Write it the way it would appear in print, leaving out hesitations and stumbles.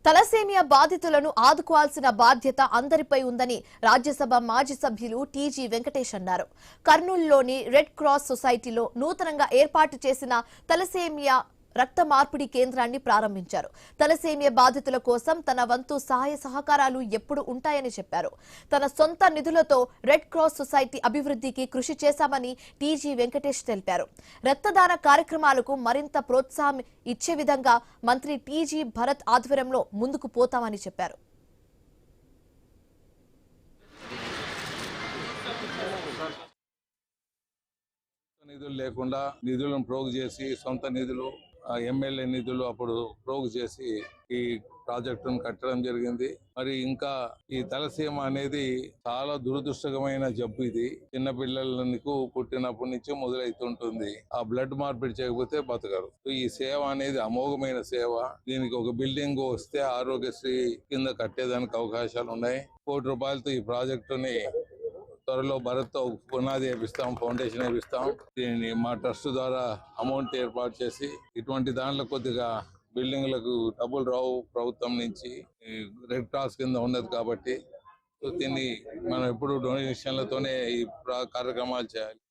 Thalassemia బాధితులను ఆదుకోవాల్సిన బాధ్యత అందరిపై ఉందని రాజ్యసభ మాజీ సభ్యులు టీజీ వెంకటేష్ అన్నారు. కర్నూలులోని రెడ్ క్రాస్ సొసైటీలో నూతనంగా ఏర్పాటు చేసిన తలసేమియా రక్త మార్పిడి కేంద్రాన్ని ప్రారంభించారు. తలసేమియా బాధితుల కోసం తన వంతు సహాయ సహకారాలు ఎప్పుడు ఉంటాయని చెప్పారు. తన సొంత నిధులతో రెడ్ క్రాస్ సొసైటీ అభివృద్ధికి కృషి చేశామని టీజీ వెంకటేష్ తెలిపారు. రక్తదాన కార్యక్రమాలకు మరింత ప్రోత్సాహం ఇచ్చే విధంగా మంత్రి టీజీ భరత్ ఆధ్వర్యంలో ముందుకు పోతామని చెప్పారు. నిధులు లేకుండా నిధులను ప్రోగు చేసి సొంత నిధులు ఎమ్మెల్యే నిధులు అప్పుడు ప్రోగు చేసి ఈ ప్రాజెక్టును కట్టడం జరిగింది. మరి ఇంకా ఈ తలసీమ అనేది చాలా దురదృష్టకరమైన జబ్బు. ఇది చిన్న పిల్లలకు పుట్టినప్పటి నుంచి మొదలవుతుంటుంది. ఆ బ్లడ్ మార్పిడి చేయకపోతే బతకరు. ఈ సేవ అనేది అమోఘమైన సేవ. దీనికి ఒక బిల్డింగ్ వస్తే ఆరోగ్యశ్రీ కింద కట్టేదానికి అవకాశాలు ఉన్నాయి. ₹1 కోటి ఈ ప్రాజెక్టుని త్వరలో భరత్ పునాది వేపిస్తాం, ఫౌండేషన్ వేపిస్తాం. దీన్ని మా ట్రస్ట్ ద్వారా అమౌంట్ ఏర్పాటు చేసి ఇటువంటి దాంట్లో కొద్దిగా బిల్డింగ్లకు డబ్బులు రావు ప్రభుత్వం నుంచి, రెడ్ క్రాస్ కింద ఉన్నది కాబట్టి దీన్ని మనం ఎప్పుడు డొనేషన్లతోనే ఈ కార్యక్రమాలు చేయాలి.